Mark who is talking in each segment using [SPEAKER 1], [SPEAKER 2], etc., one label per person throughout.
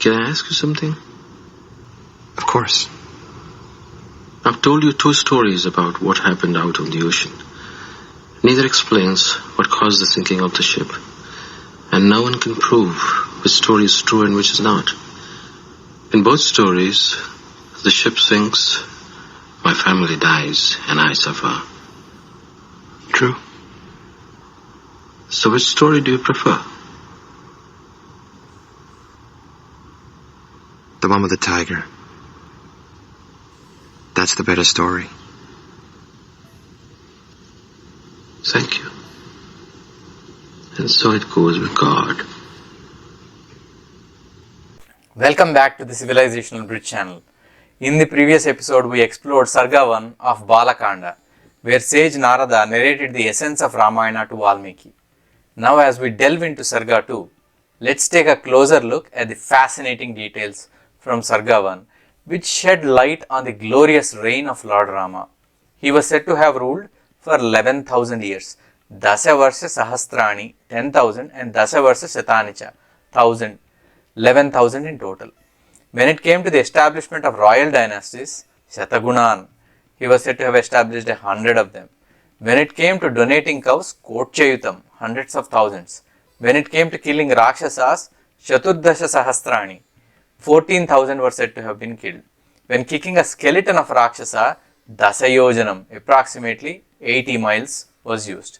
[SPEAKER 1] Can I ask you something?
[SPEAKER 2] Of course.
[SPEAKER 1] I've told you 2 stories about what happened out on the ocean. Neither explains what caused the sinking of the ship, and no one can prove which story is true and which is not. In both stories, the ship sinks, my family dies, and I suffer.
[SPEAKER 2] True.
[SPEAKER 1] So which story do you prefer?
[SPEAKER 2] The one with the tiger. That's the better story.
[SPEAKER 1] Thank you. And so it goes with God.
[SPEAKER 3] Welcome back to the Civilizational Bridge channel. In the previous episode, we explored Sarga 1 of Balakanda, where sage Narada narrated the essence of Ramayana to Valmiki. Now as we delve into Sarga 2, let's take a closer look at the fascinating details from Sarga 1, which shed light on the glorious reign of Lord Rama. He was said to have ruled for 11,000 years, Dasa Varsha Sahasrani, 10,000, and Dasa Varsha Shatanicha, 1,000, 11,000 in total. When it came to the establishment of royal dynasties, Shatagunan, he was said to have established 100 of them. When it came to donating cows, Kotchayutam, hundreds of thousands. When it came to killing Rakshasas, Chaturdasha Sahasrani, 14,000 were said to have been killed. When kicking a skeleton of Rakshasa, Dasayojanam, approximately 80 miles, was used.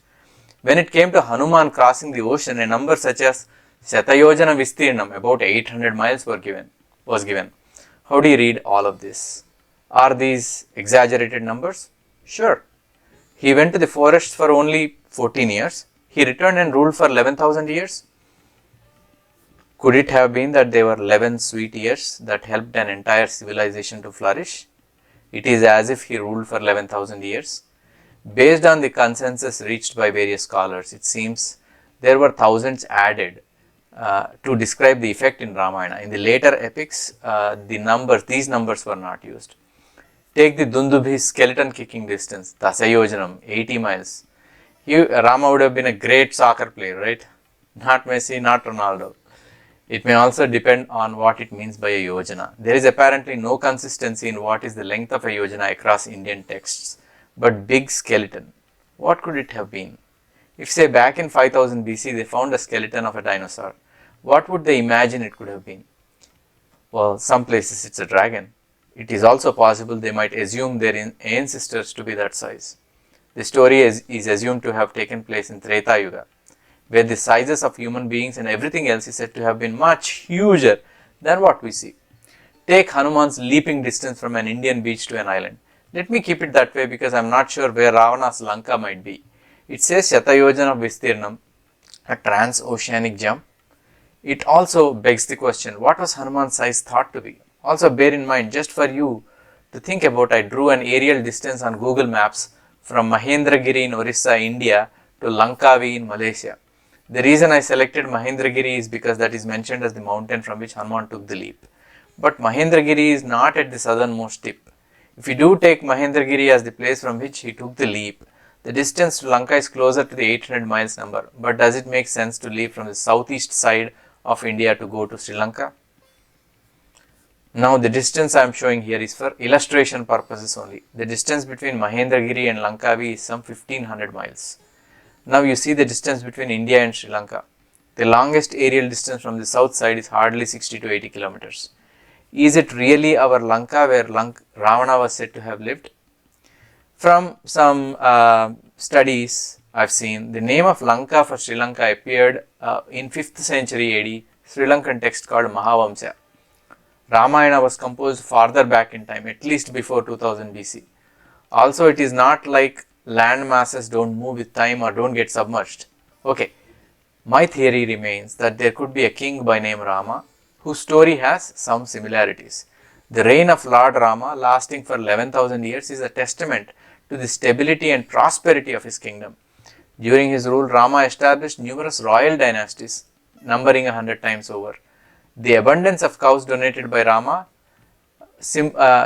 [SPEAKER 3] When it came to Hanuman crossing the ocean, a number such as Shatayojana Vistirnam, about 800 miles, was given. How do you read all of this? Are these exaggerated numbers? Sure. He went to the forest for only 14 years. He returned and ruled for 11,000 years. Could it have been that they were 11 sweet years that helped an entire civilization to flourish? It is as if he ruled for 11,000 years. Based on the consensus reached by various scholars, it seems there were thousands added to describe the effect in Ramayana. In the later epics, these numbers were not used. Take the Dundubhi's skeleton kicking distance, Dasayojanam, 80 miles. Rama would have been a great soccer player, right? Not Messi, not Ronaldo. It may also depend on what it means by a yojana. There is apparently no consistency in what is the length of a yojana across Indian texts. But big skeleton, what could it have been? If say back in 5000 BC they found a skeleton of a dinosaur, what would they imagine it could have been? Well, some places it's a dragon. It is also possible they might assume their ancestors to be that size. The story is assumed to have taken place in Treta Yuga, where the sizes of human beings and everything else is said to have been much huger than what we see. Take Hanuman's leaping distance from an Indian beach to an island. Let me keep it that way because I am not sure where Ravana's Lanka might be. It says Shatayojana Vistirnam, a transoceanic jump. It also begs the question, what was Hanuman's size thought to be? Also bear in mind, just for you to think about, I drew an aerial distance on Google Maps from Mahendragiri in Orissa, India to Langkavi in Malaysia. The reason I selected Mahendragiri is because that is mentioned as the mountain from which Hanuman took the leap. But Mahendragiri is not at the southernmost tip. If you do take Mahendragiri as the place from which he took the leap, the distance to Lanka is closer to the 800 miles number. But does it make sense to leap from the southeast side of India to go to Sri Lanka? Now the distance I am showing here is for illustration purposes only. The distance between Mahendragiri and Langkavi is some 1500 miles. Now you see the distance between India and Sri Lanka. The longest aerial distance from the south side is hardly 60 to 80 kilometers. Is it really our Lanka where Ravana was said to have lived? From some studies I have seen, the name of Lanka for Sri Lanka appeared in 5th century AD Sri Lankan text called Mahavamsa. Ramayana was composed farther back in time, at least before 2000 BC. Also, it is not like land masses don't move with time or don't get submerged. Okay, my theory remains that there could be a king by name Rama whose story has some similarities. The reign of Lord Rama, lasting for 11,000 years, is a testament to the stability and prosperity of his kingdom. During his rule, Rama established numerous royal dynasties, numbering 100 times over. The abundance of cows donated by Rama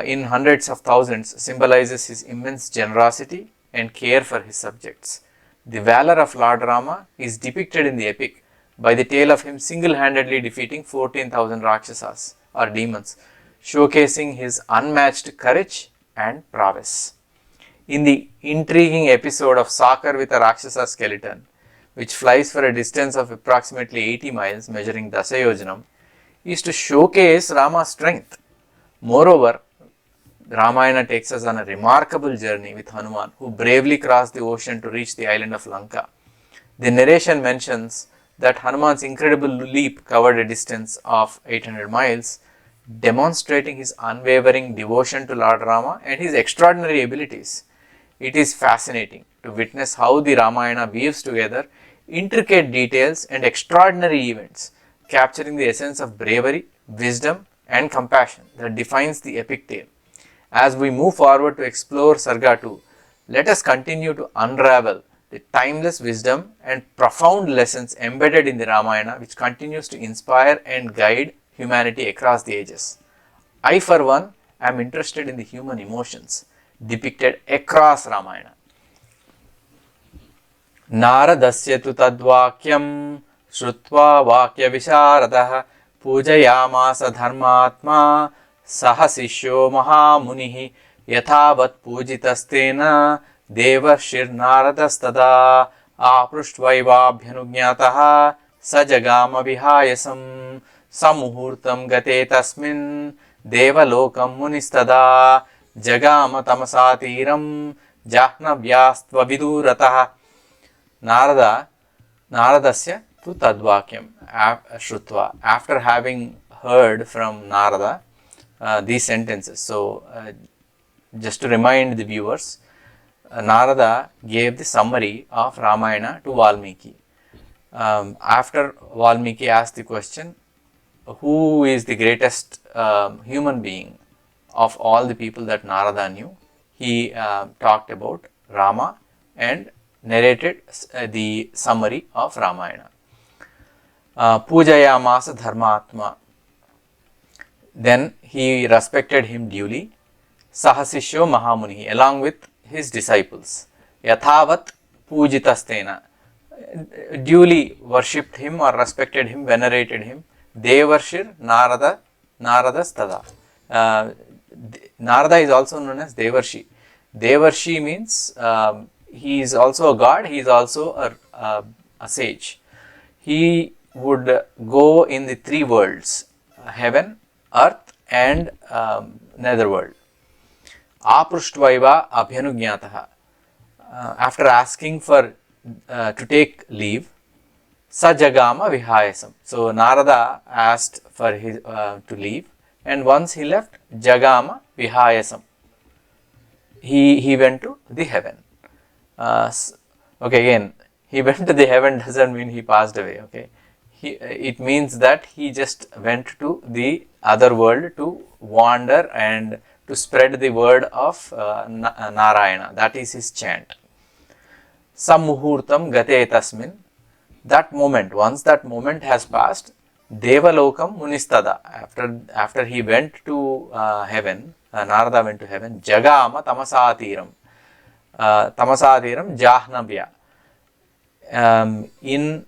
[SPEAKER 3] in hundreds of thousands symbolizes his immense generosity and care for his subjects. The valor of Lord Rama is depicted in the epic by the tale of him single-handedly defeating 14,000 Rakshasas or demons, showcasing his unmatched courage and prowess. In the intriguing episode of Soccer with a Rakshasa skeleton, which flies for a distance of approximately 80 miles, measuring Dasayojanam, is to showcase Rama's strength. Moreover, Ramayana takes us on a remarkable journey with Hanuman, who bravely crossed the ocean to reach the island of Lanka. The narration mentions that Hanuman's incredible leap covered a distance of 800 miles, demonstrating his unwavering devotion to Lord Rama and his extraordinary abilities. It is fascinating to witness how the Ramayana weaves together intricate details and extraordinary events, capturing the essence of bravery, wisdom, and compassion that defines the epic tale. As we move forward to explore Sarga 2, let us continue to unravel the timeless wisdom and profound lessons embedded in the Ramayana, which continues to inspire and guide humanity across the ages. I, for one, am interested in the human emotions depicted across Ramayana. Naradasya tu tadvakyam shrutva vakya visharadaha pujayamasa dharmatma sahasishyo mahamunihi yathavat pujitasthena devarshir naradastada aprushtvaivabhyanugnataha sajagama vihayasam samuhurtam gate tasmin devalokam munistada jagama tamasatiram jahnavyastva viduratah. Naradasya tu tadvakyam shrutva. After having heard from Narada these sentences. So, just to remind the viewers, Narada gave the summary of Ramayana to Valmiki. After Valmiki asked the question, who is the greatest human being of all the people that Narada knew? He talked about Rama and narrated the summary of Ramayana. Pujayamasa dharmatma. Then he respected him duly. Sahasishyo mahamunihi, along with his disciples. Yathavat pujitasthena, duly worshipped him or respected him, venerated him. Devarshir Naradastada. Narada is also known as Devarshi. Devarshi means he is also a god, he is also a sage. He would go in the three worlds, heaven, earth and netherworld. Aprustvaiva abhyanugnataha. After asking for to take leave, sajagama vihayasam. So Narada asked for his to leave, and once he left, jagama vihayasam. He went to the heaven. Okay, again, he went to the heaven doesn't mean he passed away. Okay, it means that he just went to the other world to wander and to spread the word of Narayana. That is his chant. Samuhurtam gate tasmin. That moment, once that moment has passed, Devalokam munistada. After he went to heaven, Narada went to heaven. Jagama tamasatiram. Tamasatiram jahnavya. In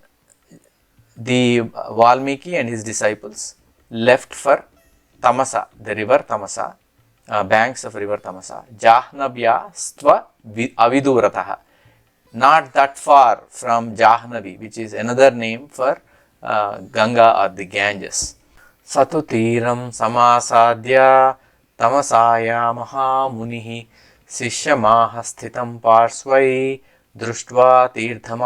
[SPEAKER 3] the Valmiki and his disciples left for Tamasa, the river Tamasa, banks of river Tamasa. Jahnavya stva avidurataha. Not that far from Jahnavi, which is another name for Ganga or the Ganges. Satutiram samasadya tamasaya mahamunihi sishyamaha sthitam parsvai društva tirtham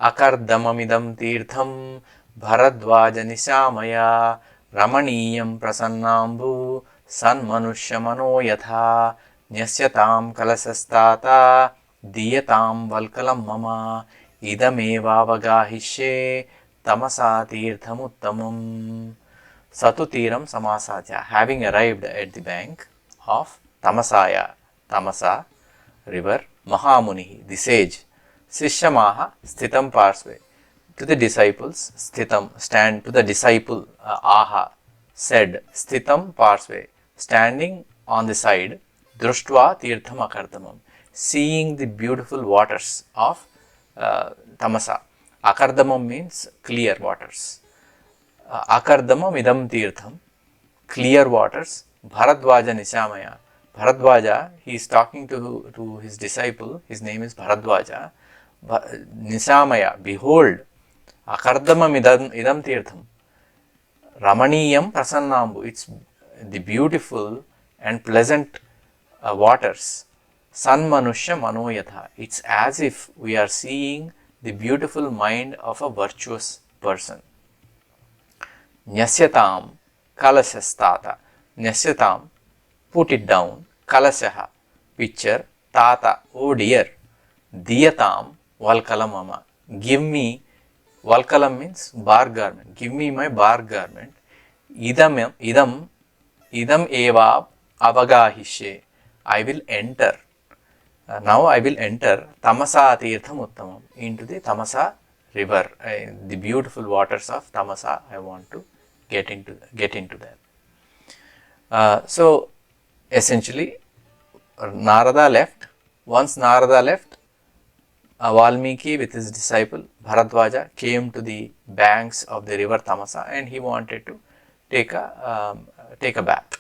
[SPEAKER 3] akardamamidam tirtham bharadvaja nishamaya ramaniyam prasannambu sanmanushya mano yatha nyasyatam kalasastata diyatam valkalam mama idameva vagahishe tamasa tirthamuttamam. Satutiram samasadya. Having arrived at the bank of Tamasaya, Tamasa river, Mahamunihi, the sage, Sishyamaha sthitam parsve. To the disciples, sthitam, stand, to the disciple, aha, said, sthitam parsve, standing on the side, društva tirtham akardamam, seeing the beautiful waters of Tamasa. Akardamam means clear waters. Akardamam idam tirtham, clear waters. Bharadwaja Nishamaya. Bharadwaja, he is talking to his disciple, his name is Bharadwaja. Nishamaya, behold, Akardamam idam tirtham. Ramaniyam Prasannambu, it's the beautiful and pleasant waters. Sanmanushya Manoyatha, it's as if we are seeing the beautiful mind of a virtuous person. Nyasyatam Kalashastata, Nyasyatam, put it down, Kalashaha, pitcher, Tata, oh dear, Diyatam Valkalamama, give me. Valkalam means bar garment. Give me my bar garment. Idam eva avagahishe. I will enter. Now I will enter Tamasa tirtham uttamam, into the Tamasa river. The beautiful waters of Tamasa. I want to get into them. So essentially, Narada left. Once Narada left, Valmiki with his disciple Bharadwaja came to the banks of the river Tamasa and he wanted to take a bath.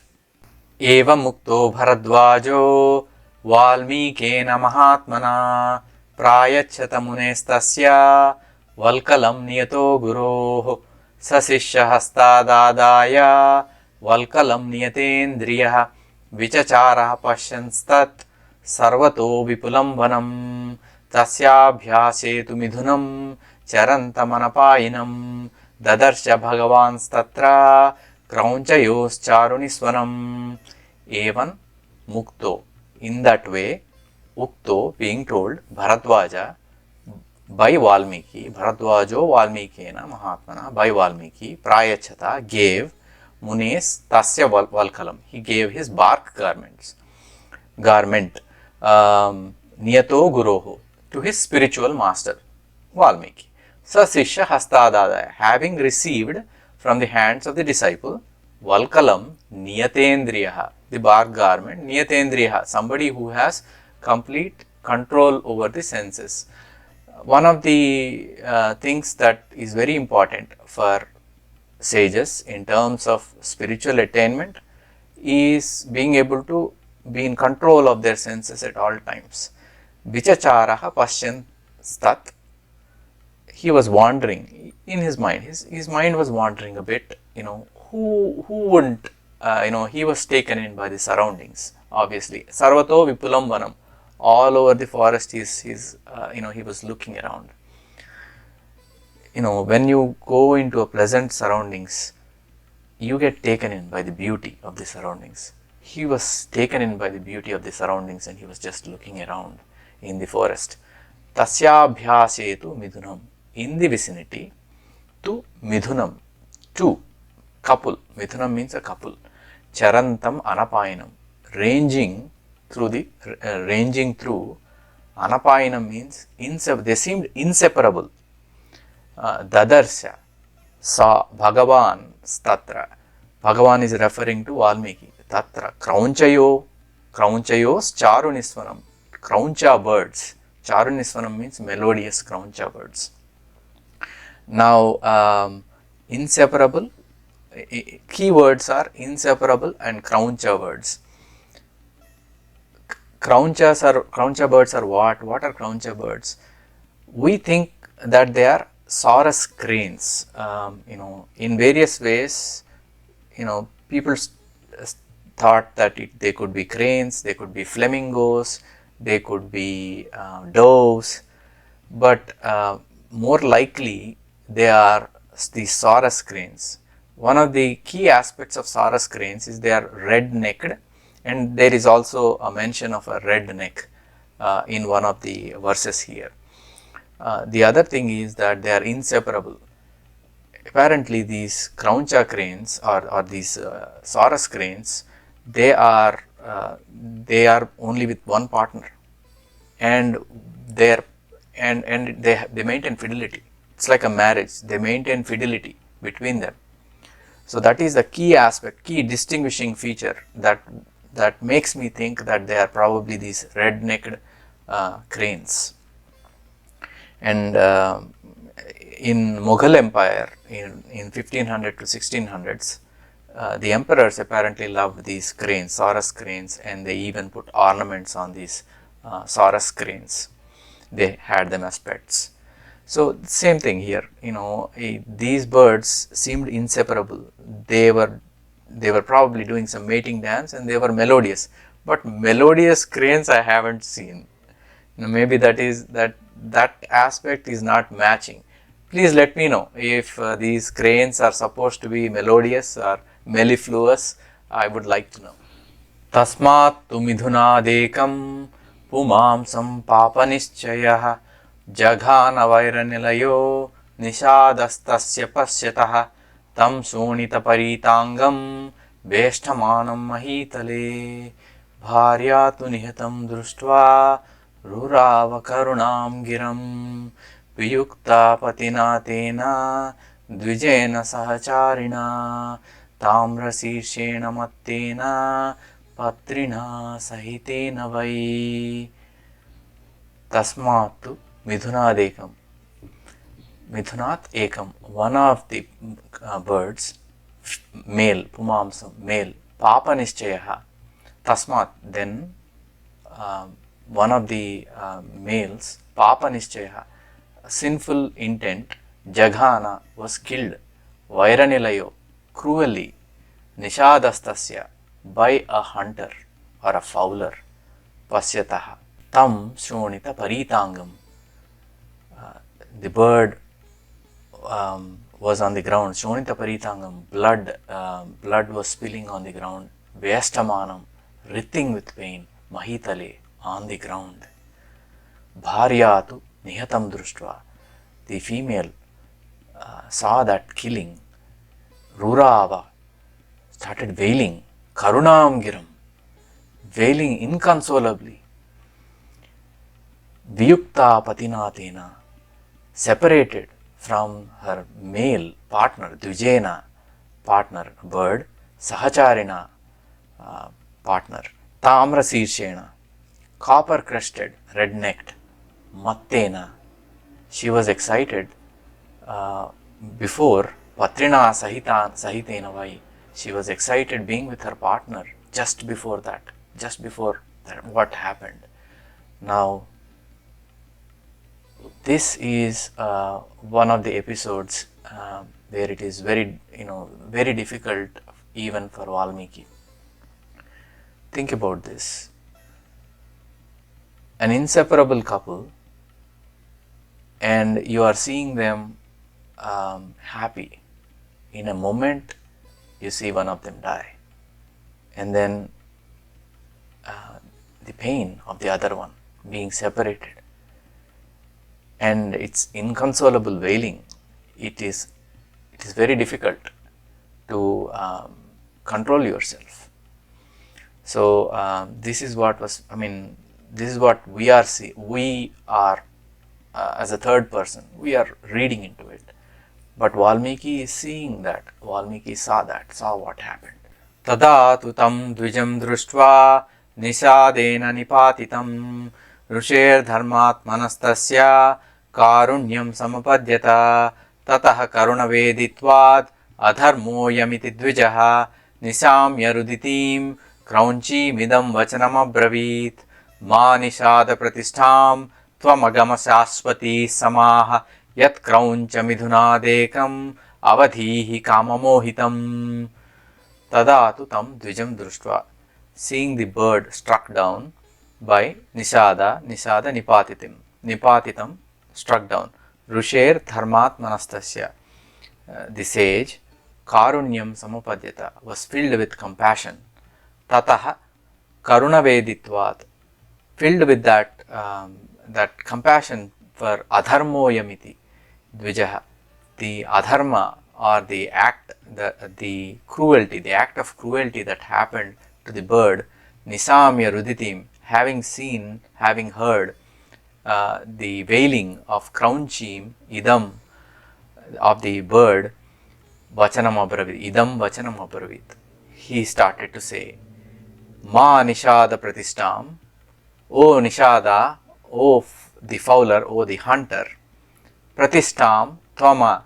[SPEAKER 3] Eva mukto Bharadwajo Valmikena Mahatmana Prayachata Munestasya Valkalam Niyato Guroh Sasishya Hastadadaya Valkalam Niyatendriya Vichachara Pasyanstat Sarvato Vipulam Vanam Tasyabhyasetu midhunam charantamanapayinam dadarsha bhagavanstatra kraunchayos charuniswanam. Evan mukto, in that way, ukto, being told, Bharadwaja by Valmiki, Bharadwajo Valmikena Mahatmana, by Valmiki, Prayachata, gave Munes Tasya Valkalam, he gave his bark garment, Niyato Guroho, to his spiritual master, Valmiki. Sasishya Hastadadaya, having received from the hands of the disciple, Valkalam Niyatendriyaha, the bark garment, Niyatendriyaha, somebody who has complete control over the senses. One of the things that is very important for sages in terms of spiritual attainment is being able to be in control of their senses at all times. Vichacharaha Pashyan Stat, he was wandering in his mind. His mind was wandering a bit. Who wouldn't? He was taken in by the surroundings. Obviously, Sarvato Vipulam Vanam, all over the forest. He was looking around. When you go into a pleasant surroundings, you get taken in by the beauty of the surroundings. He was taken in by the beauty of the surroundings, and he was just looking around in the forest. Tasyabhyasetu midhunam, in the vicinity, to midhunam, to couple. Midhunam means a couple. Charantam anapayinam, ranging through. Anapayinam means they seemed inseparable. Dadarsha, saw Bhagavan statra. Bhagavan is referring to Valmiki. Tatra kraunchayos charuniswanam, krauncha birds. Charuniswanam means melodious krauncha birds. Now, inseparable, key words are inseparable and krauncha words. Krauncha birds are what? What are krauncha birds? We think that they are saurus cranes. In various ways, people thought that they could be cranes, they could be flamingos, they could be doves, but more likely they are the saurus cranes. One of the key aspects of saurus cranes is they are red-necked, and there is also a mention of a red neck in one of the verses here. The other thing is that they are inseparable. Apparently, these krauncha cranes or these saurus cranes, they are only with one partner, and they maintain fidelity. It's like a marriage. They maintain fidelity between them. So that is the key aspect, key distinguishing feature that makes me think that they are probably these red-necked cranes. And in Mughal Empire in 1500 to 1600s, the emperors apparently loved these cranes, Saurus cranes, and they even put ornaments on these Saurus cranes. They had them as pets. So same thing here, these birds seemed inseparable. They were probably doing some mating dance and they were melodious, but melodious cranes I haven't seen. Maybe that aspect is not matching. Please let me know if these cranes are supposed to be melodious or mellifluous. I would like to know. Tasmat tu midhunadekam pumamsam papanischayah jaghana vairanilayo nishadastasya pasyatah tam sonita paritangam veshtamanam mahitale bharya tu nihatam društva rurava karunam giram viyukta patina tena dvijena sahacharina tamra shirshena mattena patrina sahitena vai. Tasmatu midhunadekam. Midhunat ekam, one of the birds, male, pumamsam, male, papa nischayaha. Tasmat, then one of the males, papa nischayaha, sinful intent, jaghana, was killed, vairanilayo, cruelly, nishadastasya, by a hunter or a fowler, pasyataha, tam shonita paritangam. The bird was on the ground, shonita paritangam, blood was spilling on the ground, vyashtamanam, writhing with pain, mahitale, on the ground. Bharyatu nihatam društva, the female saw that killing, rurava, started wailing, karunam giram, wailing inconsolably. Viyukta patinatena, separated from her male partner, dvijena, partner, bird, sahacharina, partner, tamra shirshena, copper crested, red necked, mattena, she was excited before patrina sahitena vai, she was excited being with her partner just before that, what happened. Now this is one of the episodes where it is very difficult even for Valmiki. Think about this. An inseparable couple, and you are seeing them happy. In a moment, you see one of them die, and then the pain of the other one being separated, and it's inconsolable wailing. It is very difficult to control yourself. So this is what we are seeing. We are as a third person, we are reading into it, but Valmiki is seeing that. Valmiki saw what happened. Tada tu tam dvijam društva nishadena nipatitam rusher dharmat manastasya karunyam samapadyata tatah karunaveditvad adharmo yamiti dvijaha nisamya ruditim kraunchi midam vachanam abravit ma nishada pratishtham tvamagama shashvati samaha yat krauncha midhunadekam avadhihi kamamohitam. Tadatu tam dvijam društva, seeing the bird struck down by nishada nipatitam, struck down. Rusher dharmat manastasya, the sage, karunyam samapadyata, was filled with compassion. Tataha karunaveditvat, filled with that compassion for adharmo yamiti dvijaha, the adharma or the act, the cruelty, the act of cruelty that happened to the bird, nisamya ruditim, having heard the wailing of kraunchim idam, of the bird, vachanam abravit, idam vachanam abravit, he started to say, ma nishada pratishtham, O nishada, O the fowler, O the hunter, pratishtham Tvama,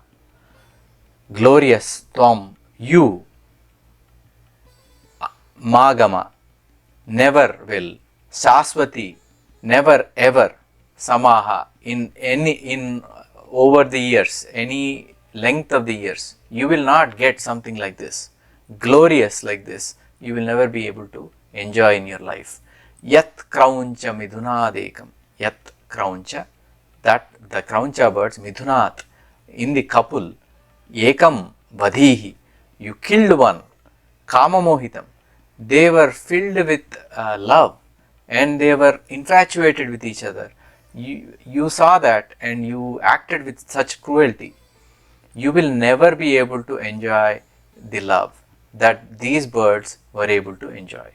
[SPEAKER 3] glorious, Tvam, you, Magama, never will, Saswati, never ever, Samaha, in over the years, any length of the years, you will not get something like this, glorious like this, you will never be able to enjoy in your life. Yat krauncha midhunadekam, yat krauncha, that the krauncha birds, midhunat, in the couple, ekam vadhihi, you killed one, kamamohitam, they were filled with love and they were infatuated with each other. You saw that and you acted with such cruelty. You will never be able to enjoy the love that these birds were able to enjoy.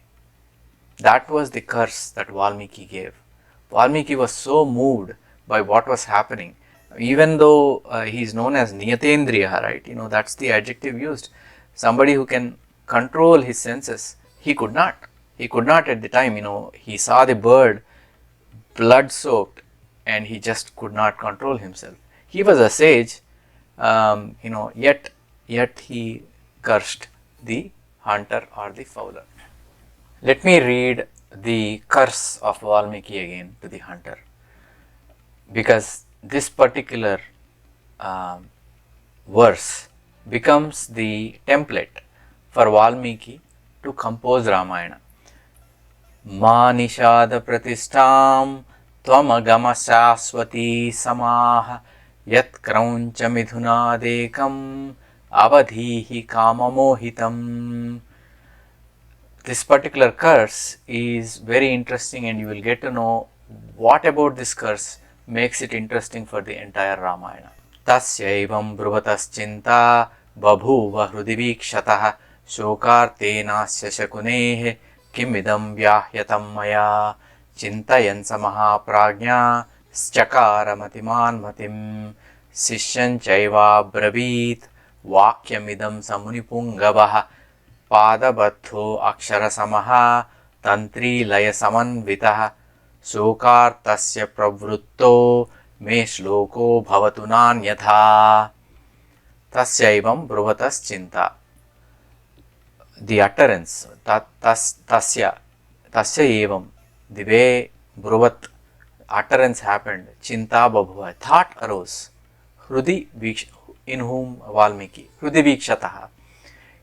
[SPEAKER 3] That was the curse that Valmiki gave. Valmiki was so moved by what was happening, even though he is known as Niyatendriya, right? You know, that's the adjective used. Somebody who can control his senses. He could not. He could not at the time, you know, he saw the bird blood soaked and he just could not control himself. He was a sage, you know, yet he cursed the hunter or the fowler. Let me read the curse of Valmiki again to the hunter, because this particular verse becomes the template for Valmiki to compose Ramayana. Ma nishada pratistam tvamagama saswati samaha yat krauncha midhunadekam avadhihi kamamohitam. This particular curse is very interesting and you will get to know what about this curse makes it interesting for the entire Ramayana. Tasyaivam bruvataschinta babhuva hrudivikshataha shokartenasya shakunehe kimidam vyahyatam maya chintayansa mahaprajna schakara matiman matim sishyanchaiva bravit vakyamidam samunipungavaha पादबद्धो अक्षरसमः तंत्री लय समन्वितः शोकार्तस्य प्रवृत्तो मे श्लोको भवतु नान्यथा तस्यैवं ब्रुवतश्चिन्ता. The utterance tasya evam, the way bruvat utterance happened, chinta babhuva, thought arose, hrudi in whom Valmiki, hrudi vikshataha,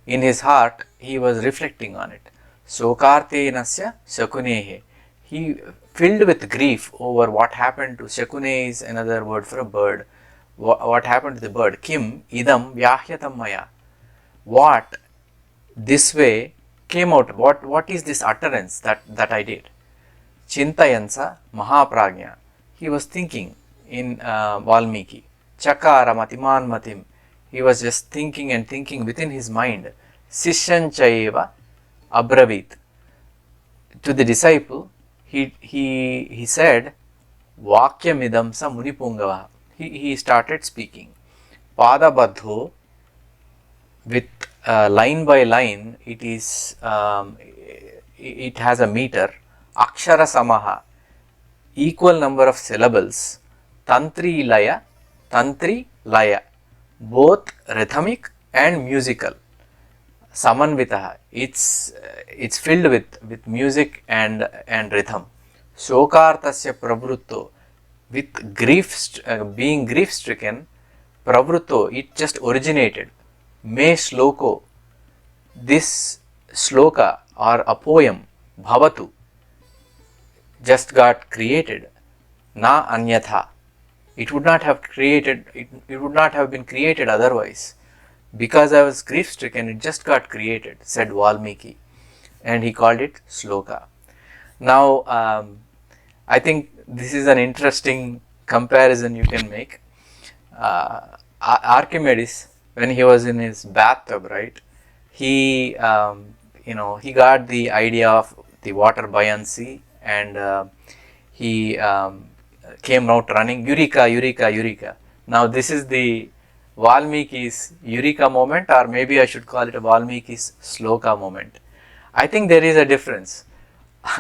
[SPEAKER 3] in his heart he was reflecting on it. Sokartenasya shakunehe, he filled with grief over what happened to Shakune is another word for a bird. What happened to the bird? Kim idam vyahyatam maya, what this way came out, what is this utterance that I did? Chintayansa mahaprajna, he was thinking in Valmiki. Chakara matiman matim, he was just thinking and thinking within his mind. Sishyanchaiva abravit, to the disciple he said vakyamidam sa munipungava, he started speaking. Padabadho, with line by line, it is it has a meter. Akshara samaha, equal number of syllables. Tantri laya, both rhythmic and musical. Samanvitaha, it's filled with music and rhythm. Shokartasya pravrutto, with grief, being grief stricken. Pravrutto, it just originated. Me sloko, this sloka or a poem, bhavatu, just got created. Na anyatha, it would not have created, it would not have been created otherwise. Because I was grief stricken, it just got created, said Valmiki, and he called it sloka. Now, I think this is an interesting comparison you can make. Archimedes, when he was in his bathtub, right, he he got the idea of the water buoyancy, and he came out running, Eureka, Eureka, Eureka. Now this is the Valmiki's Eureka moment, or maybe I should call it a Valmiki's sloka moment. I think there is a difference.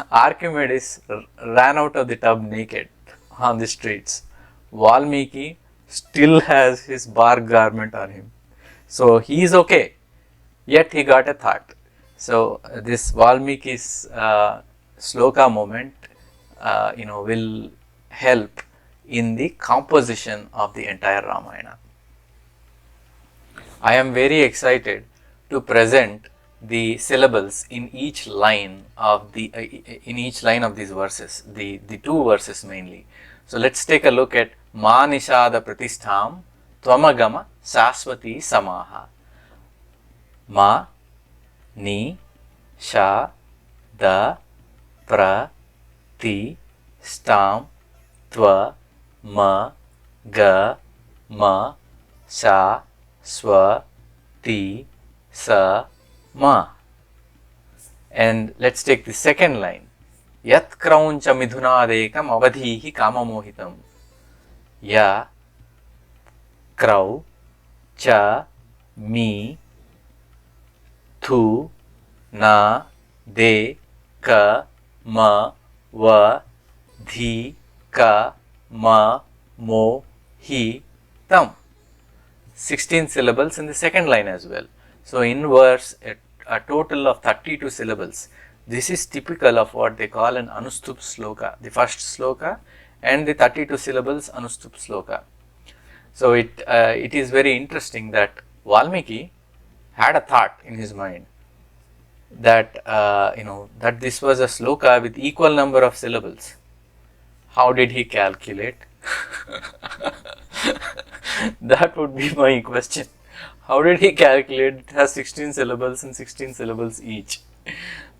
[SPEAKER 3] Archimedes ran out of the tub naked on the streets. Valmiki still has his bark garment on him. So he is okay, yet he got a thought. So this Valmiki's sloka moment, will help in the composition of the entire Ramayana. I am very excited to present the syllables in each line of these verses, the two verses mainly. So let's take a look at Ma Nishada Pratistham Tvamagama Saswati Samaha. Ma Ni Sha Da Pra Ti Stam Tva Ma Ga Ma Sa Swa Ti Sa Ma. And let's take the second line. Yat krauncha midhunadekam avadhihi kamamohitam. Ya krau cha mi thu na de ka ma va dhi ka ma mo hi tam. 16 syllables in the second line as well. So in verse, a total of 32 syllables. This is typical of what they call an anustup sloka, the first sloka, and the 32 syllables anustup sloka. So it is very interesting that Valmiki had a thought in his mind that that this was a sloka with equal number of syllables. How did he calculate? That would be my question. How did he calculate it has 16 syllables and 16 syllables each?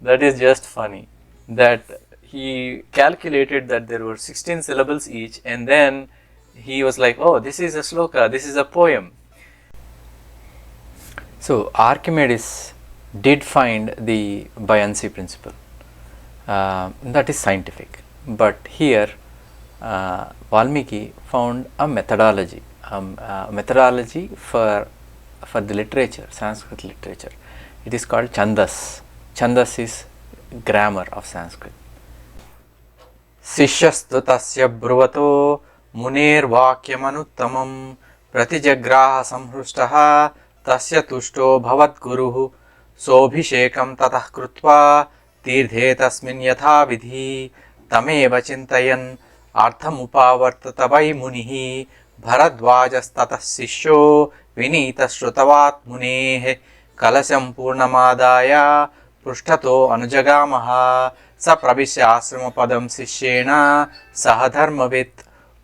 [SPEAKER 3] That is just funny. That he calculated that there were 16 syllables each, and then he was like, oh, this is a sloka, this is a poem. So Archimedes did find the buoyancy principle. That is scientific. But here Valmiki found a methodology, for the literature, Sanskrit literature. It is called Chandas. Chandas is grammar of Sanskrit. Sishyastu tasya bruvato munir vakyamanutamam pratijagraha samhrustaha tasya tushto bhavat guruhu sobhishekam tatah krutva tirthe tasmin yatha vidhi tameva chintayan arthamupavartata vai munihi bharadvajastatah sishyo vinita shrutavat munehe kalasam purnamadaya पृष्ठतो अनुजगामः स प्रविश्य आश्रमपदं शिष्येण सह धर्मवित्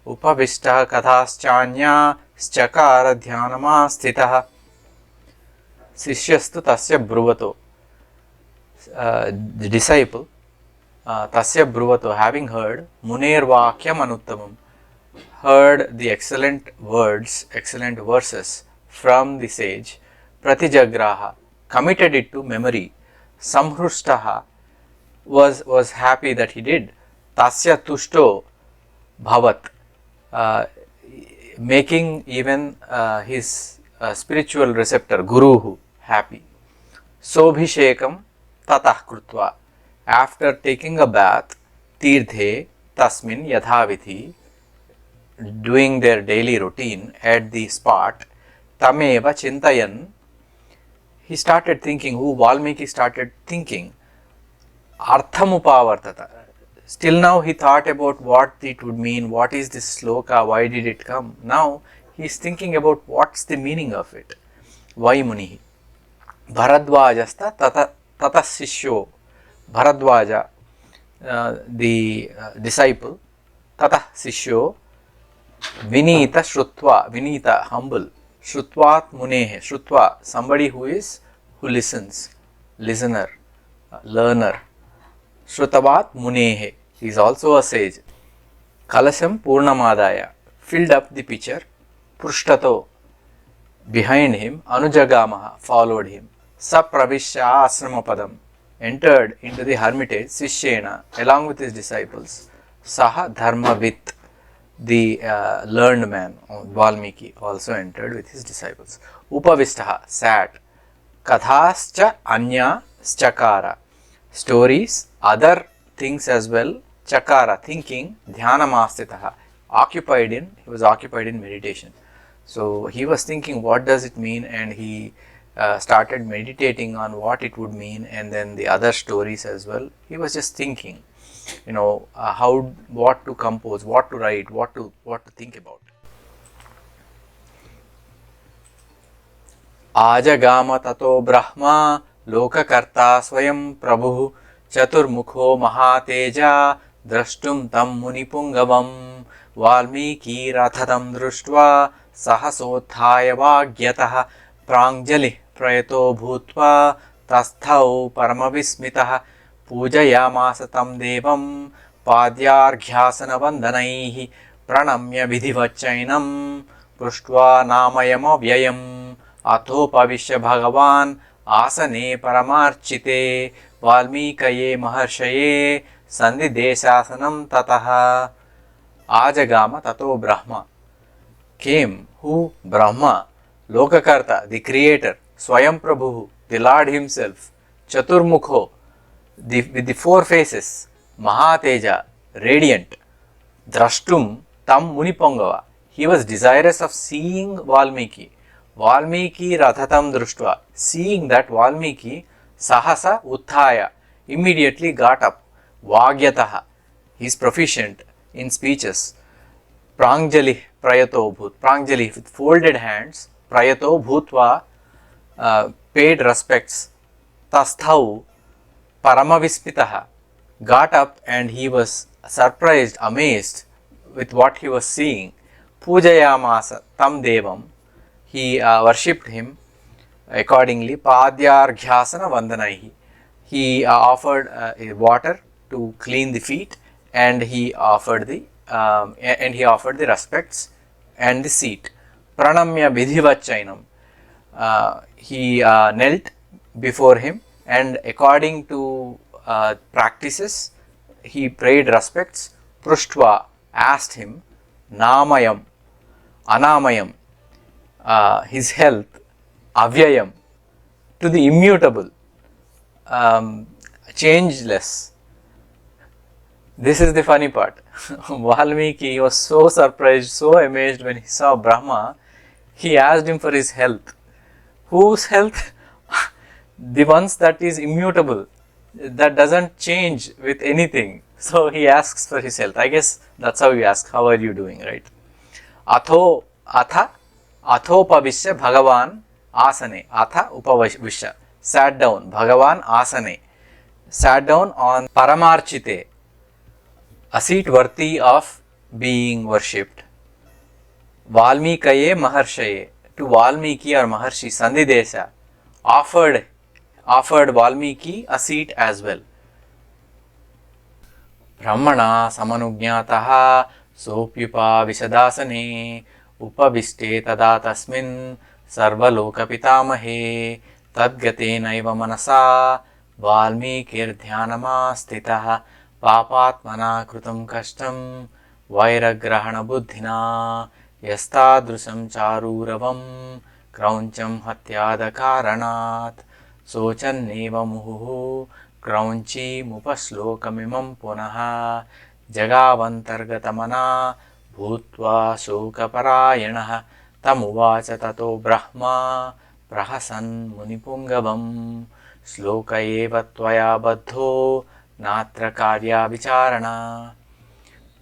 [SPEAKER 3] उपविष्टः कथाश्चान्याश्चकार ध्यानमास्थितः. शिष्यस्तु तस्य ब्रुवतो, the disciple, tasya bruvato, having heard munir vakyam anuttamam, heard the excellent words, excellent verses from the sage, pratijagraha, committed it to memory, samhrustaha, was happy that he did, tasya tushto bhavat, making even his spiritual receptor guruhu happy. Sobhishekam tatah krutva, after taking a bath, tirthe tasmin yathavithi, doing their daily routine at the spot, tameva chintayan, he started thinking, Valmiki started thinking, arthamupavartata. Still now he thought about what it would mean, what is this sloka, why did it come. Now he is thinking about what's the meaning of it. Vai munihi. Bharadvajasta tata sishyo. Bharadvaja, the disciple, tata sishyo, vinita shrutva, vinita, humble, shrutvat munehe, shrutva, somebody who listens, listener, learner, shrutavat munehe, he is also a sage, kalasam purnamadaya, filled up the pitcher, prushtato, behind him, anujagamaha, followed him, sapravishya asramapadam, entered into the hermitage, sishyena, along with his disciples, saha dharmavit, the learned man, Valmiki, also entered with his disciples. Upavistaha, sat. Kathascha anya chakara, stories, other things as well, chakara, thinking, dhyanamastitaha, was occupied in meditation. So he was thinking, what does it mean? And he started meditating on what it would mean, and then the other stories as well. He was just thinking, what to compose, what to write, what to think about. आजगाम ततो ब्रह्मा लोककर्ता स्वयं प्रभुः चतुर्मुखो महातेजा द्रष्टुं तं मुनिपुंगवं वाल्मीकिरथं दृष्ट्वा सहसोत्थाय वाग्यतः प्राञ्जलिः प्रयतो भूत्वा तस्थौ परमविस्मितः पूजयामास तं देवं पाद्यार्घ्यासनवन्दनैः प्रणम्य विधिवच्चैनं पृष्ट्वा नामयमव्ययम् अथोपविश्य भगवान् आसने परमार्चिते वाल्मीकये महर्षये संधिदेशासनं ततः आजगाम ततो Brahma came, who? Brahma, Lokakarta, the creator, Swayam Prabhu, the Lord himself, Chaturmukho, with the four faces, Mahateja, radiant, Drashtum, Tam Munipongava. He was desirous of seeing Valmiki. Valmiki Rathatam Društva, seeing that Valmiki, Sahasa Utthaya, immediately got up. Vagyataha, he is proficient in speeches. Pranjali Prayato Bhut, Pranjali with folded hands, Prayato Bhutva, paid respects. Tasthau Paramavispitaha, got up and he was surprised, amazed with what he was seeing. Pujayamasa Tam Devam, he worshipped him accordingly. Padyarghasana Vandanaihi, he offered water to clean the feet, and he offered the respects and the seat. Pranamya Vidhivacchainam, he knelt before him, and according to practices he paid respects. Prushtva, asked him. Namayam, Anamayam, his health. Avyayam, to the immutable, changeless. This is the funny part. Valmiki was so surprised, so amazed when he saw Brahma, he asked him for his health. Whose health? The ones that is immutable, that doesn't change with anything. So he asks for his health. I guess that's how you ask, how are you doing, right? Atho Upavishya Bhagavan Asane. Atha Upavishya, sat down. Bhagavan Asane, sat down on Paramarchite, a seat worthy of being worshipped. Valmikaye Maharshaye, to Valmiki or Maharshi, Sandhidesha, offered Valmiki a seat as well. Brahmana Samanugnataha Sopyupa Vishadasane Upaviste tada tasmin sarvaloka pitamahe tadgatenaiva manasa Valmikir dhyanamastitah papatmana krutam kashtam vairagrahana buddhina yastadrusam charuravam krauncham hatyada karanat socanneva muhuhu kraunchi mupaslokamimam punaha jagavantargatamana भूत्वा शोकपरायणः तमुवाच ततो ब्रह्मा प्रहसन् मुनिपुंगवं श्लोक एव त्वया बद्धो नात्र कार्या विचारणा.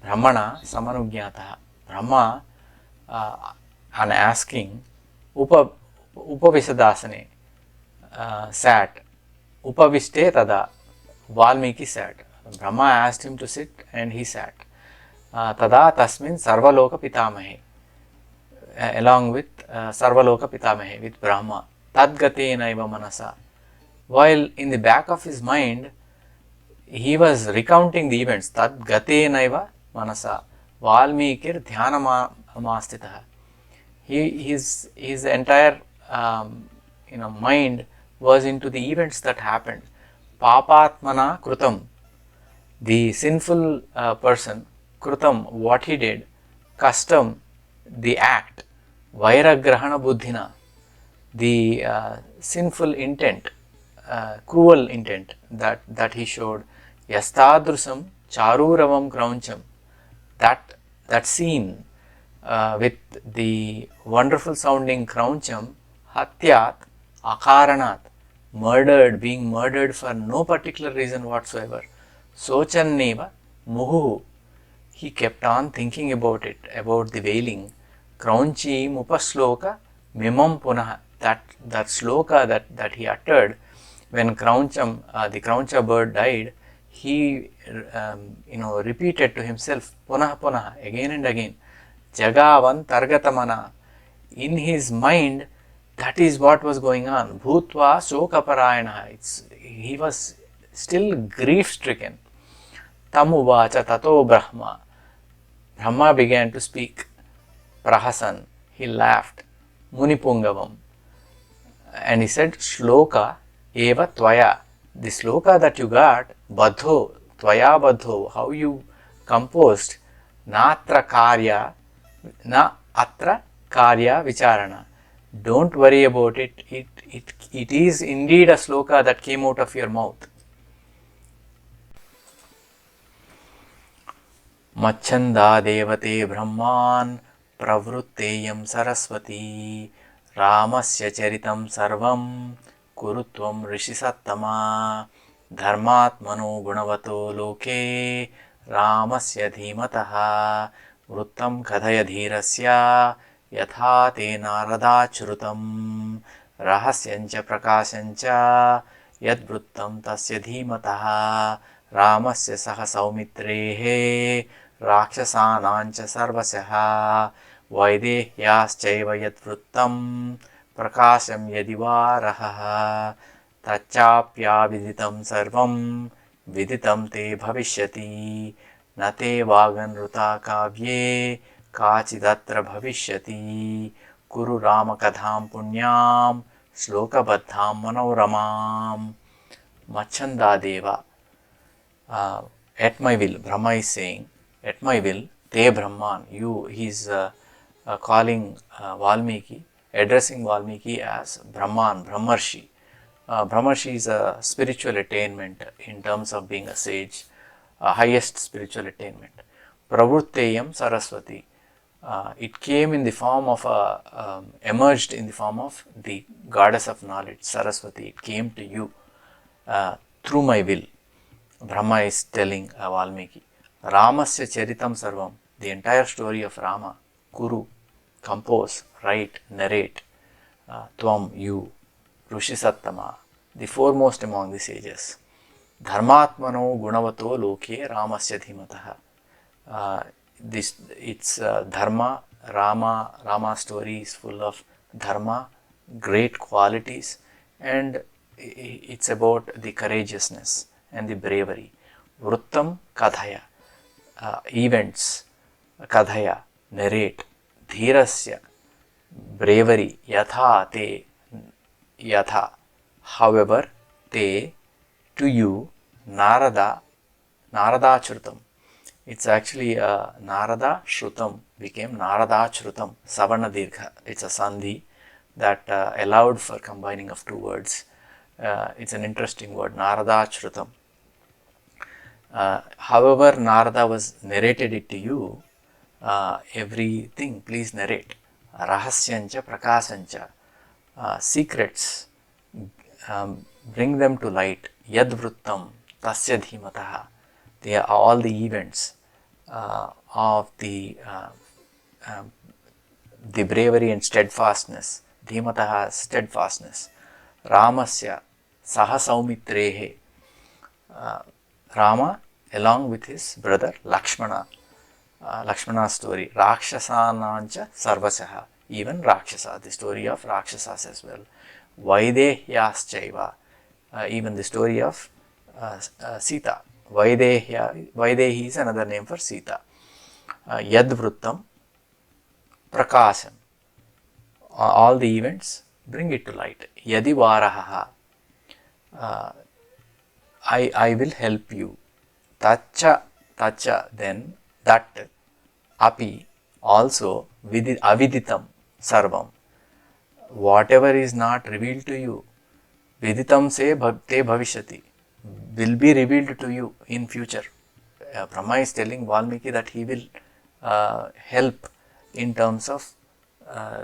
[SPEAKER 3] Brahmana Samanugnatah, Brahma on asking Upavisadasane sat. Upaviste tada, Valmiki sat. Brahma asked him to sit and he sat. Tada tasmin sarvaloka pitamahe, along with sarvaloka pitamahe, with Brahma. Tadgatenaiva manasa. While in the back of his mind he was recounting the events. Tadgatenaiva manasa Valmikir dhyanamastitah. His entire mind was into the events that happened. Papatmana krutam, the sinful person. Krutam, what he did. Kastam, the act. Vairagrahana buddhina, the sinful intent, cruel intent that he showed. Yastadrusam charuravam krauncham, that that scene with the wonderful sounding krauncham, hatyat, akaranat, murdered, being murdered for no particular reason whatsoever. Sochanneva muhu. He kept on thinking about it, about the wailing. Kraunchi mupasloka mimam punah. That sloka that he uttered when the krauncha bird died, he repeated to himself punah punah, again and again. Jagavan targatamana. In his mind, that is what was going on. Bhutva sokaparayana. He was still grief stricken. Tamuvacha tato Brahma. Brahma began to speak. Prahasan. He laughed. Munipungavam. And he said, Sloka eva tvaya. The sloka that you got, badho, tvaya badho, how you composed, natra karya, na atra karya vicharana. Don't worry about it. It is indeed a sloka that came out of your mouth. Machanda devate brahman pravrutteyam saraswati Ramasya charitam sarvam kurutvam rishisattama dharmatmano gunavato loke Ramasya dhimataha vrittam kadhaya dhirasya yatha te narada chrutam rahasyancha prakasyancha yad vrittam tasya dhimataha Ramasya saha saumitrehe rakshasanancha sarvasyaha Vaidehyāschaiva yat vrittam prakāsam yadivāraha tachāpyaviditam sarvam viditam te bhavishyati na te vāganruta kavye kāchidatra bhavishyati kuru rama kadham punyam slokabadham manoramam. Machanda deva, at my will, Brahma is saying, at my will, te Brahman, you, he is calling Valmiki, addressing Valmiki as Brahman, Brahmarshi. Brahmarshi is a spiritual attainment in terms of being a sage, highest spiritual attainment. Pravrutteyam Saraswati. It came in the form of emerged in the form of the goddess of knowledge, Saraswati. It came to you through my will. Brahma is telling Valmiki. Ramasya charitam sarvam. The entire story of Rama. Kuru. Compose, write, narrate. Tvam, you. Rishisattama, the foremost among the sages. Dharmatmano gunavato loke Ramasya dhimataha. It's dharma, Rama story is full of dharma, great qualities, and it's about the courageousness and the bravery. Vrittam kadhaya, events, kadhaya, narrate. Dhirasya, bravery, yatha te, yatha, however, te, to you, Narada Shrutam. It's actually Narada Shrutam became Narada Shrutam, Savarna Dirgha. It's a sandhi that allowed for combining of two words. It's an interesting word, Narada Shrutam. However, Narada was narrated it to you, everything please narrate. Rahasyancha prakasancha, secrets, bring them to light. Yad vrittam tasya dhimataha. They are all the events of the bravery and steadfastness. Dhimataha, steadfastness. Ramasya saha saumitrehe. Rama along with his brother Lakshmana. Lakshmana's story. Rakshasanancha sarvasaha. Even Rakshasa, the story of Rakshasas as well. Vaidehyāschaiva. Even the story of Sita. Vaidehi is another name for Sita. Yad vrittam prakasam. All the events, bring it to light. Yadi varaha. I will help you. Tacha, then that, api, also, aviditam, sarvam. Whatever is not revealed to you, viditam se te bhavishyati, will be revealed to you in future. Brahma is telling Valmiki that he will help in terms of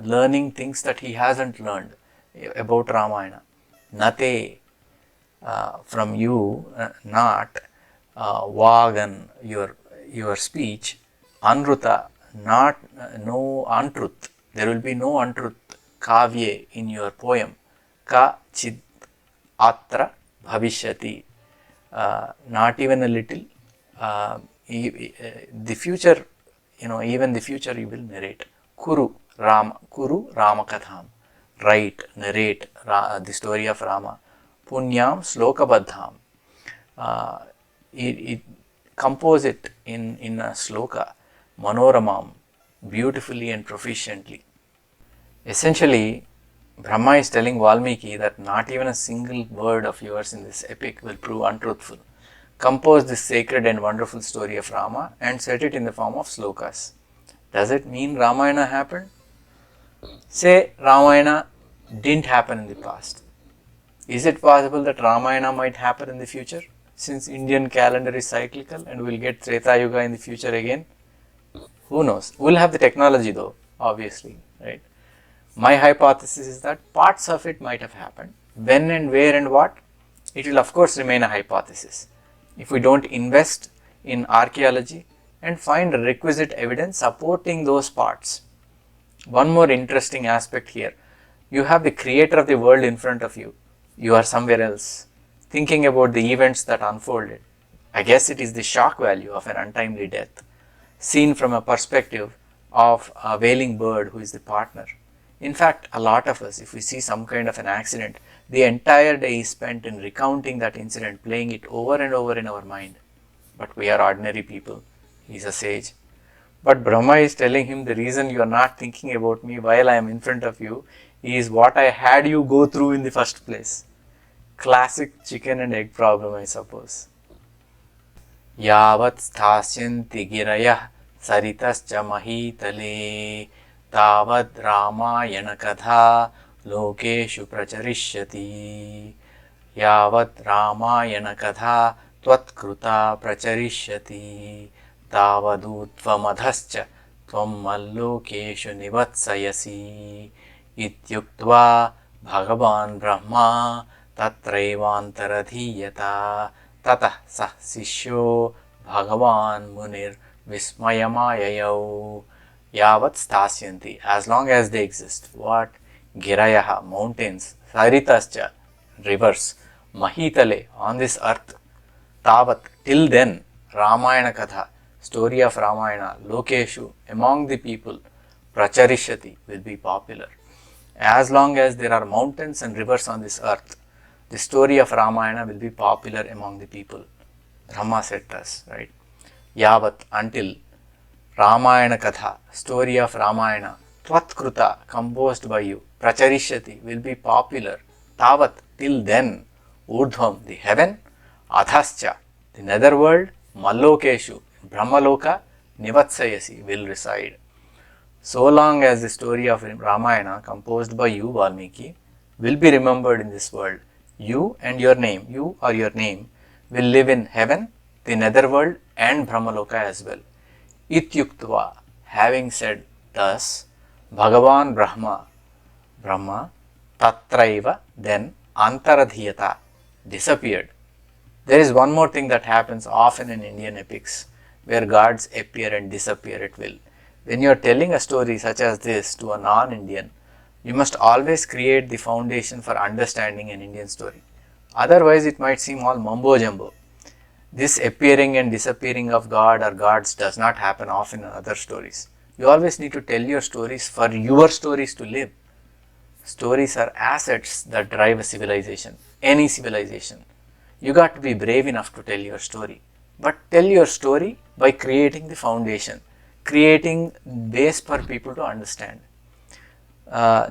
[SPEAKER 3] learning things that he hasn't learned about Ramayana. Nate, from you, not Vagan, your speech, Anruta, not no untruth. There will be no untruth. Kavye in your poem. Ka chid atra bhavishyati. Not even a little. The future, even the future you will narrate. Kuru Rama Katham. Write, narrate the story of Rama. Punyam sloka badham. Compose it in a sloka, manoramam, beautifully and proficiently. Essentially, Brahma is telling Valmiki that not even a single word of yours in this epic will prove untruthful. Compose this sacred and wonderful story of Rama and set it in the form of slokas. Does it mean Ramayana happened? Say Ramayana didn't happen in the past. Is it possible that Ramayana might happen in the future? Since Indian calendar is cyclical and we'll get Treta Yuga in the future again? Who knows? We'll have the technology though, obviously, right? My hypothesis is that parts of it might have happened. When and where and what? It will of course remain a hypothesis. If we don't invest in archaeology and find requisite evidence supporting those parts. One more interesting aspect here. You have the creator of the world in front of you. You are somewhere else, thinking about the events that unfolded. I guess it is the shock value of an untimely death, seen from a perspective of a wailing bird who is the partner. In fact, a lot of us, if we see some kind of an accident, the entire day is spent in recounting that incident, playing it over and over in our mind. But we are ordinary people. He is a sage. But Brahma is telling him the reason you are not thinking about me while I am in front of you is what I had you go through in the first place. Classic chicken and egg problem, I suppose. Yavat sthasyanti girayah saritascha mahitale tavad Ramayana katha lokeshu pracharishyati. Yavat Ramayana katha tvatkruta pracharishyati tavadutvamadhascha tvam mallokeshu nivatsayasi ityuktva bhagavan Brahma tatraivantaradhiyata tatah sah sishyo bhagavan munir vismayamayayau. Yavat stasyanti, as long as they exist. What? Girayaha, mountains, saritascha, rivers, mahitale, on this earth. Tavat, till then, Ramayana katha, story of Ramayana, lokeshu, among the people, pracharishyati, will be popular. As long as there are mountains and rivers on this earth, the story of Ramayana will be popular among the people. Brahma said thus, right? Yavat, until Ramayana katha, story of Ramayana, tvatkruta, composed by you, pracharishyati, will be popular. Tavat, till then, urdhvam, the heaven, adhascha, the netherworld, mallokeshu, Brahmaloka, nivatsayasi, will reside. So long as the story of Ramayana, composed by you, Valmiki, will be remembered in this world, you and your name, you or your name, will live in heaven, the netherworld and Brahmaloka as well. Ityuktva, having said thus, Bhagavan Brahma, tatraiva, then antaradhiyata, disappeared. There is one more thing that happens often in Indian epics, where gods appear and disappear at will. When you are telling a story such as this to a non-Indian, you must always create the foundation for understanding an Indian story. Otherwise, it might seem all mumbo jumbo. This appearing and disappearing of God or gods does not happen often in other stories. You always need to tell your stories for your stories to live. Stories are assets that drive a civilization, any civilization. You got to be brave enough to tell your story. But tell your story by creating the foundation, creating base for people to understand.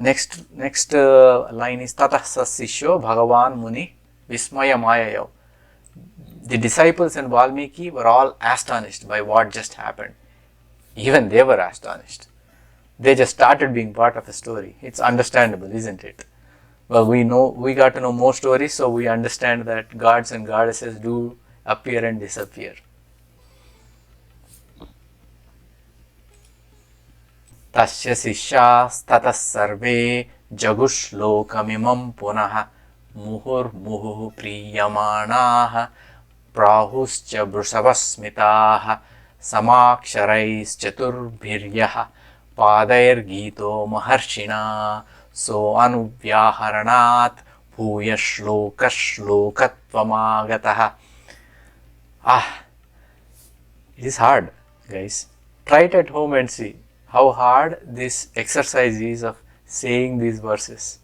[SPEAKER 3] Next line is Tatah Sasisho Bhagavan Muni Vismaya Mayayav. The disciples and Valmiki were all astonished by what just happened. Even they were astonished. They just started being part of the story. It's understandable, isn't it? Well, we got to know more stories, so we understand that gods and goddesses do appear and disappear. Tasya sishyas tatas sarve jagushlokam punah muhur muhu priyamanaah prahuscha brusavasmitaah samaksharais chaturbhiryah padair gito maharshina so anuvyaharanat bhuya shloka shlokatvamagatah. It is hard, guys. Try it at home and see how hard this exercise is of saying these verses.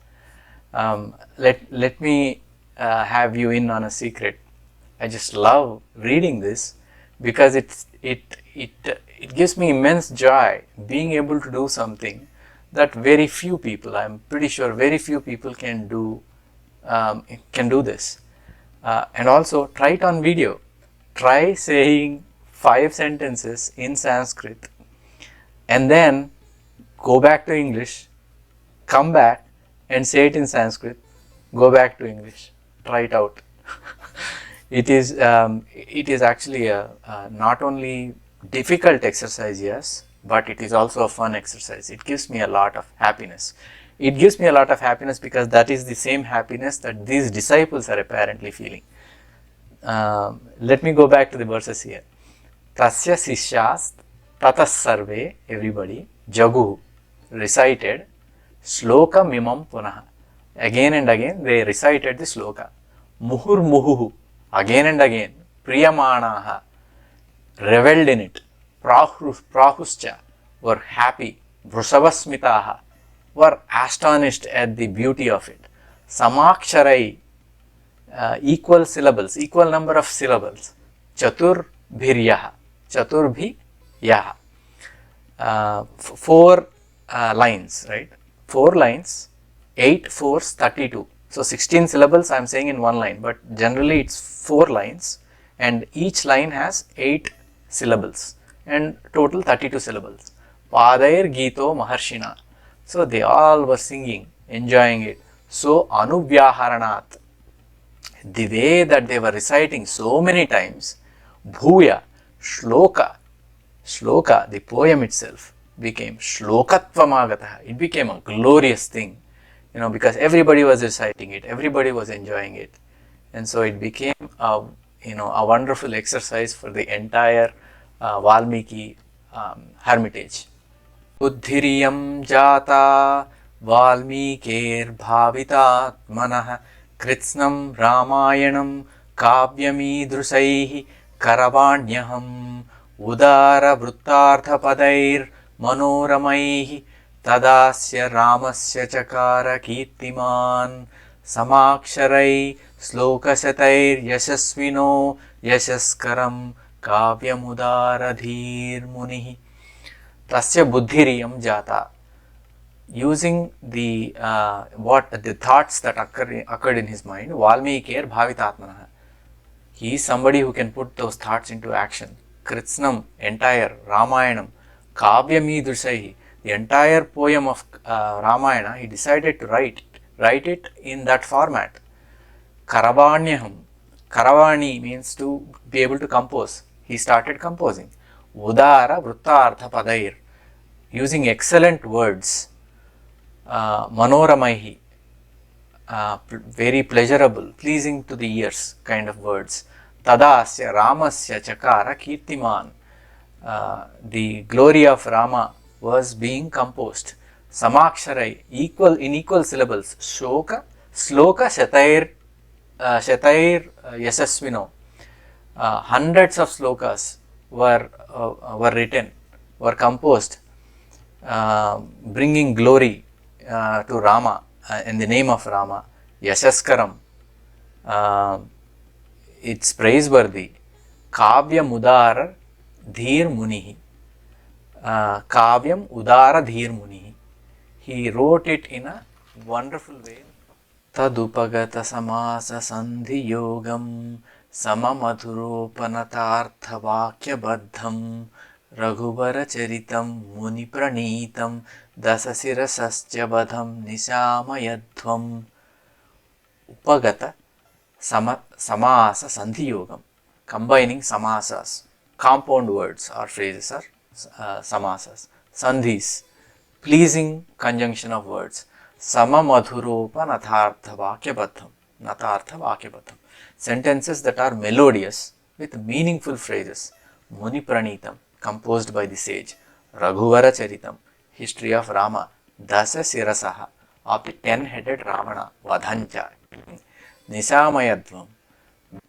[SPEAKER 3] Let me have you in on a secret. I just love reading this because it gives me immense joy being able to do something that very few people, I'm pretty sure very few people can do this. And also try it on video. Try saying 5 sentences in Sanskrit and then go back to English, come back and say it in Sanskrit, go back to English. Try it out. It is actually a not only difficult exercise, yes, but it is also a fun exercise. It gives me a lot of happiness. It gives me a lot of happiness because that is the same happiness that these disciples are apparently feeling. Let me go back to the verses here. Tasya sishyas tatas sarve, everybody, jagu, recited, sloka mimam punah. Again and again they recited the sloka. Muhur muhu, again and again, priyamanaha, reveled in it. Prahuscha, were happy. Vrusavasmitaha, were astonished at the beauty of it. Samaksharai, equal syllables, equal number of syllables. Chaturbhiryaha, chaturbhiyaha, 4 lines, right? 4 lines, 8 4s 32. So 16 syllables I am saying in one line, but generally it's 4 lines and each line has 8 syllables and total 32 syllables. Padair Gito Maharshina. So they all were singing, enjoying it. So Anuvyaharanat, the way that they were reciting so many times, Bhuya, Shloka, the poem itself became Shlokatvamagataha. It became a glorious thing, because everybody was reciting it, everybody was enjoying it. And so it became a wonderful exercise for the entire Valmiki hermitage. Buddhiriyam jata Valmikir bhavitat manah kritsnam Ramayanam kavyamidrusaihi karavanyaham udara vruttartha padair manoramaihi tadasya ramasya chakara kirtiman samaksharai slokasatair yashasvino yashaskaram kavyamudaradhir munihi. Tasya buddhiriyam jata. Using the thoughts that occurred in his mind, Valmikir bhavitatmana. He is somebody who can put those thoughts into action. Kritsnam, entire Ramayanam, kavyamidrusaihi, the entire poem of Ramayana, he decided to write it in that format. Karavanyaham, Karavani means to be able to compose. He started composing. Udara vruttartha padair, using excellent words. Manoramaihi, very pleasurable, pleasing to the ears kind of words. Tadasya Ramasya chakara kirtiman, the glory of Rama was being composed. Samaksharai, in equal syllables. Sloka shatair yasasvino, hundreds of slokas were written, were composed, bringing glory to Rama in the name of Rama. Yashaskaram, it's praiseworthy. Kavyam udara dhir munihi, Kavyam udara dhir munihi. He wrote it in a wonderful way. Tadupagata samasa sandhi yogam samamaduropanathartha vakya baddham Raghubara charitam muni pranitam dasasirasascha badham nisamayadhvam. Upagata samasa sandhi yogam, combining samasas, compound words or phrases are samasas. Sandhis, pleasing conjunction of words. Samamadhuropa nathartha vakyabadham. Nathartha vakyabadham. Sentences that are melodious with meaningful phrases. Muni Pranitam, composed by the sage. Raghuvara Charitam, history of Rama. Dasa Sirasaha, of the 10-headed Ravana. Vadhancha, Nisamayadvam.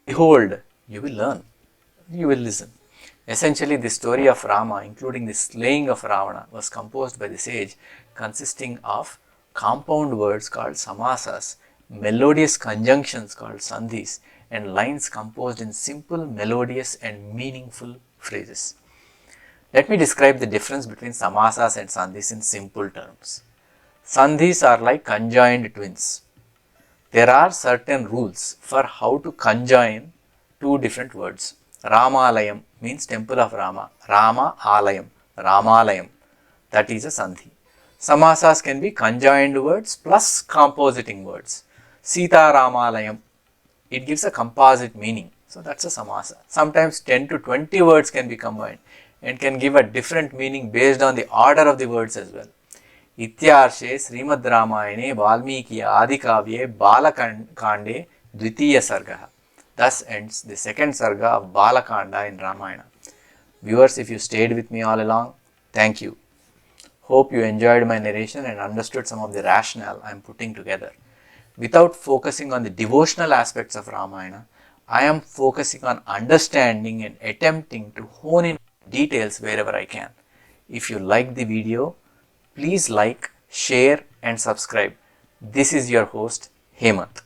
[SPEAKER 3] Behold, you will learn, you will listen. Essentially, the story of Rama, including the slaying of Ravana, was composed by the sage, consisting of compound words called samasas, melodious conjunctions called sandhis, and lines composed in simple, melodious and meaningful phrases. Let me describe the difference between samasas and sandhis in simple terms. Sandhis are like conjoined twins. There are certain rules for how to conjoin two different words. Ramalayam means temple of Rama. Rama Alayam, Ramalayam, that is a sandhi. Samasas can be conjoined words plus compositing words. Sita Ramalayam, it gives a composite meaning. So that's a samasa. Sometimes 10 to 20 words can be combined and can give a different meaning based on the order of the words as well. Ityarshe Srimad Ramayane Valmiki Adikavye Balakande Dvitiya Sarga. Thus ends the second Sarga of Balakanda in Ramayana. Viewers, if you stayed with me all along, thank you. Hope you enjoyed my narration and understood some of the rationale I am putting together. Without focusing on the devotional aspects of Ramayana, I am focusing on understanding and attempting to hone in details wherever I can. If you like the video, please like, share and subscribe. This is your host, Hemant.